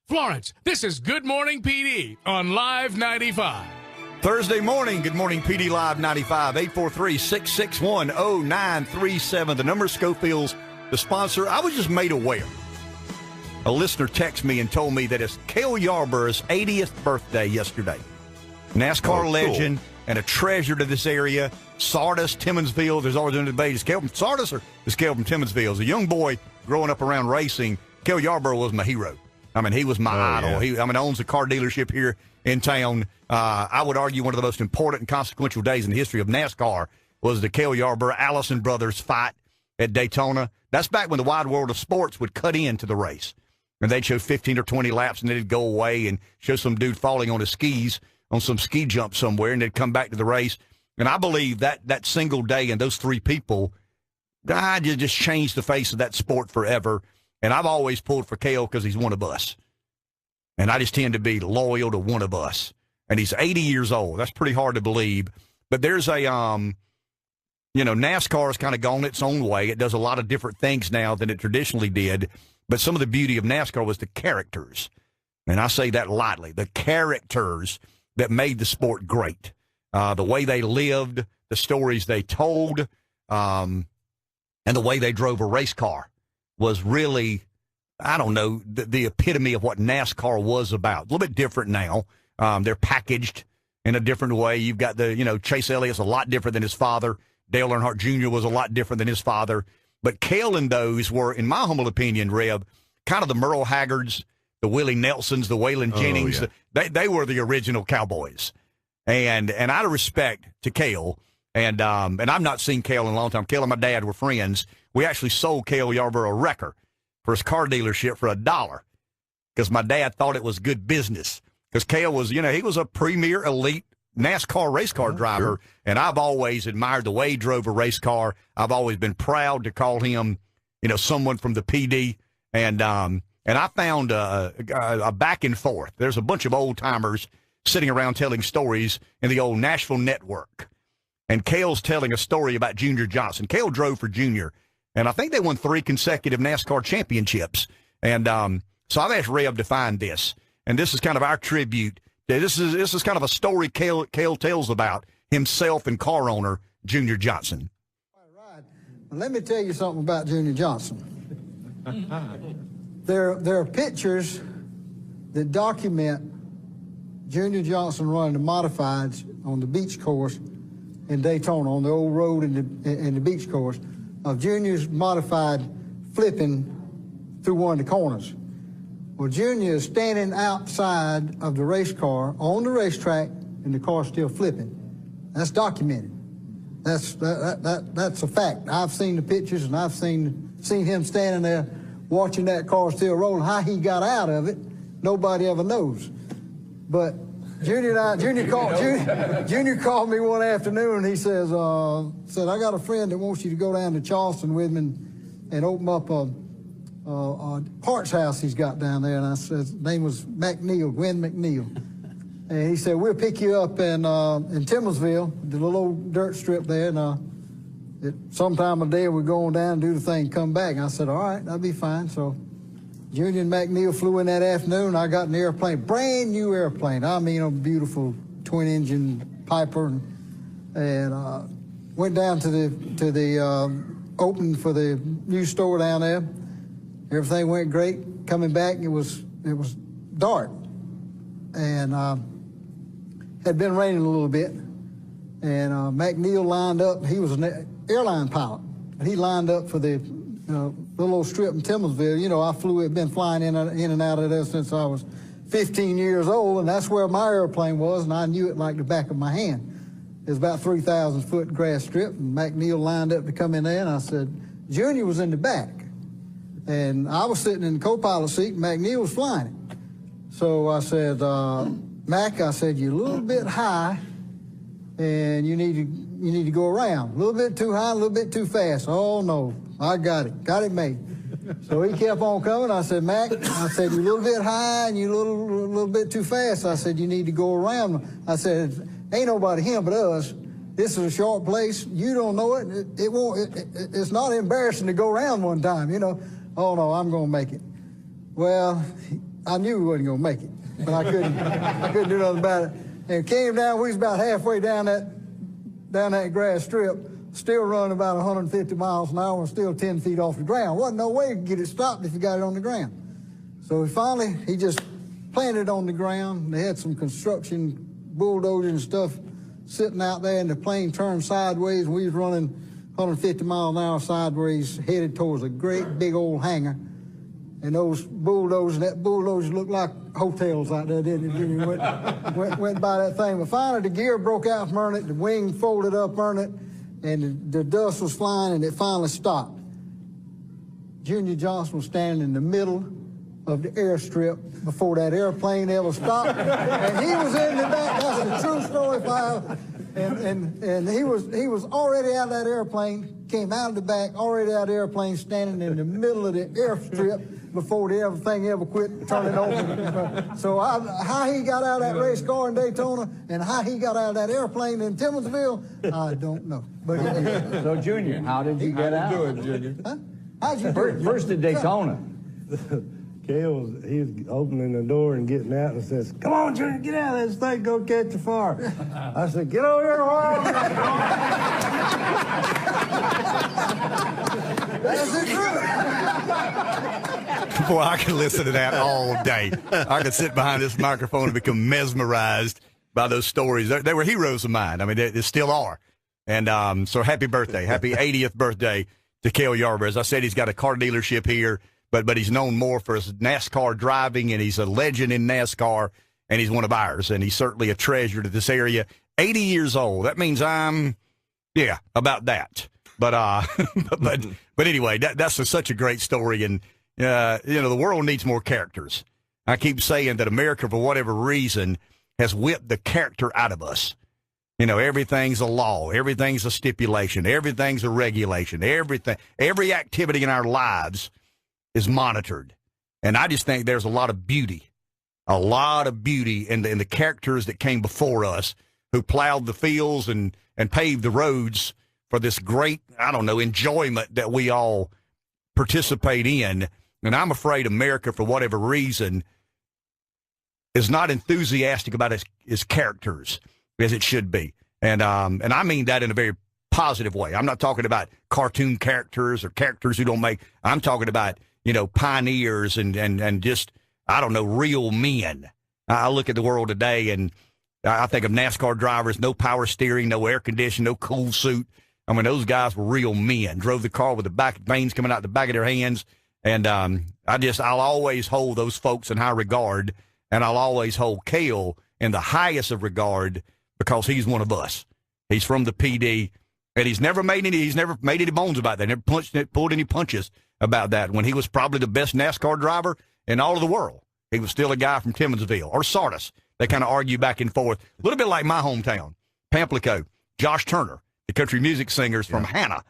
Florence, this is Good Morning PD on Live 95. Thursday morning, Good Morning PD Live 95, 843-661-0937. The number of Schofield's, the sponsor. I was just made aware. A listener texted me and told me that it's Cale Yarborough's 80th birthday yesterday. NASCAR legend and a treasure to this area. Sardis, Timmonsville, there's always been a debate. Is Cale from Sardis or is Cale from Timmonsville? As a young boy growing up around racing, Cale Yarborough was my hero. I mean, he was my idol. Yeah. He owns a car dealership here in town. I would argue one of the most important and consequential days in the history of NASCAR was the Cale Yarborough Allison brothers fight at Daytona. That's back when the wide world of sports would cut into the race. And they'd show 15 or 20 laps, and then it'd go away and show some dude falling on his skis on some ski jump somewhere, and they'd come back to the race. And I believe that single day and those three people, just changed the face of that sport forever. And I've always pulled for Cale because he's one of us. And I just tend to be loyal to one of us. And he's 80 years old. That's pretty hard to believe. But there's a, NASCAR has kind of gone its own way. It does a lot of different things now than it traditionally did. But some of the beauty of NASCAR was the characters. And I say that lightly. The characters that made the sport great. The way they lived, the stories they told, and the way they drove a race car was really, I don't know, the epitome of what NASCAR was about. A little bit different now. They're packaged in a different way. You've got Chase Elliott's a lot different than his father. Dale Earnhardt Jr. was a lot different than his father. But Cale and those were, in my humble opinion, Reb, kind of the Merle Haggards, the Willie Nelsons, the Waylon Jennings. Yeah. They were the original cowboys. And out of respect to Cale, and I've not seen Cale in a long time. Cale and my dad were friends. We actually sold Cale Yarborough a wrecker for his car dealership for $1 because my dad thought it was good business. Because Cale was, he was a premier elite NASCAR race car driver, sure. And I've always admired the way he drove a race car. I've always been proud to call him, someone from the PD. And I found a back and forth. There's a bunch of old timers sitting around telling stories in the old Nashville Network. And Cale's telling a story about Junior Johnson. Cale drove for Junior, and I think they won 3 consecutive NASCAR championships. And so I've asked Reb to find this, and this is kind of our tribute. This is kind of a story Cale tells about himself and car owner Junior Johnson. All right. Well, let me tell you something about Junior Johnson. There are pictures that document Junior Johnson running the modifieds on the beach course in Daytona, on the old road and the beach course, of Junior's modified flipping through one of the corners. Well, Junior is standing outside of the race car on the racetrack, and the car's still flipping. That's documented. That's a fact. I've seen the pictures, and I've seen him standing there watching that car still rolling. How he got out of it, nobody ever knows. But Junior called me one afternoon, and he said, I got a friend that wants you to go down to Charleston with me and open up a parts house he's got down there. And I said, his name was McNeil, Gwen McNeil. And he said, we'll pick you up in Timmonsville, the little old dirt strip there, and sometime of the day we're going down and do the thing, come back. And I said, all right, that'll be fine. So Junior and McNeil flew in that afternoon. I got in the airplane, brand new airplane. I mean, a beautiful twin-engine Piper, and went down to the opening for the new store down there. Everything went great. Coming back, it was dark, and had been raining a little bit. And McNeil lined up. He was an airline pilot, and he lined up for the little old strip in Timmonsville. I've been flying in and out of there since I was 15 years old, and that's where my airplane was, and I knew it like the back of my hand. It was about 3,000-foot grass strip, and McNeil lined up to come in there, and I said, Junior was in the back. And I was sitting in the co-pilot seat, and McNeil was flying it. So I said, Mac, I said, you're a little bit high, and you need to go around. A little bit too high, a little bit too fast. Oh, no, I got it made. So he kept on coming. I said, Mac, I said, you're a little bit high, and you're a little bit too fast. I said, you need to go around. I said, ain't nobody here but us. This is a short place. You don't know it. It's not embarrassing to go around one time, Oh, no, I'm going to make it. Well, I knew we wasn't going to make it, but I couldn't do nothing about it. And came down, we was about halfway down that grass strip, still running about 150 miles an hour, still 10 feet off the ground. Wasn't no way you could get it stopped if you got it on the ground. So he just planted it on the ground. They had some construction bulldozers and stuff sitting out there, and the plane turned sideways, and we was running 150 miles an hour sideways, headed towards a great big old hangar. And those bulldozers, that bulldozer looked like hotels out there, didn't it? Went by that thing. But finally, the gear broke out from under it, the wing folded up under it, and the dust was flying, and it finally stopped. Junior Johnson was standing in the middle of the airstrip before that airplane ever stopped, and he was in the back. That's a true story, file. And he was already out of that airplane, came out of the back, already out of the airplane, standing in the middle of the airstrip before everything ever quit turning over. So how he got out of that race car in Daytona and how he got out of that airplane in Timminsville, I don't know. But so, Junior, how did you get out? How did you do it, Junior? Huh? How'd you do it? First at Daytona. Cale he was opening the door and getting out and says, "Come on, Junior, get out of this thing, go catch a fire." I said, "Get over here, Harold." That's the truth. Boy, I can listen to that all day. I could sit behind this microphone and become mesmerized by those stories. They were heroes of mine. I mean, they still are. And so happy birthday. Happy 80th birthday to Cale Yarborough. As I said, he's got a car dealership here, but he's known more for his NASCAR driving, and he's a legend in NASCAR, and he's one of ours, and he's certainly a treasure to this area. 80 years old. That means I'm, about that. But but anyway, that's such a great story, and the world needs more characters. I keep saying that America, for whatever reason, has whipped the character out of us. Everything's a law, everything's a stipulation, everything's a regulation, every activity in our lives is monitored. And I just think there's a lot of beauty in the characters that came before us, who plowed the fields and paved the roads for this great, enjoyment that we all participate in. And I'm afraid America, for whatever reason, is not enthusiastic about its characters as it should be. And I mean that in a very positive way. I'm not talking about cartoon characters or characters who don't make. I'm talking about, pioneers and just, real men. I look at the world today and I think of NASCAR drivers, no power steering, no air conditioning, no cool suit. I mean, those guys were real men, drove the car with the back veins coming out the back of their hands. And I'll always hold those folks in high regard, and I'll always hold Cale in the highest of regard because he's one of us. He's from the PD, and he's never made any bones about that. Never pulled any punches about that. When he was probably the best NASCAR driver in all of the world, he was still a guy from Timminsville or Sardis. They kind of argue back and forth, a little bit like my hometown, Pamplico. Josh Turner, the country music singer, is from Hannah.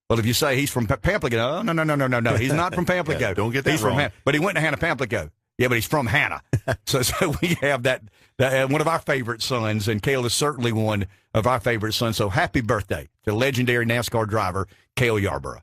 Well, if you say he's from Pamplico, no, he's not from Pamplico. Yeah, don't get that wrong. From but he went to Hannah Pamplico. Yeah, but he's from Hannah. so we have that one of our favorite sons, and Cale is certainly one of our favorite sons. So happy birthday to legendary NASCAR driver Cale Yarborough.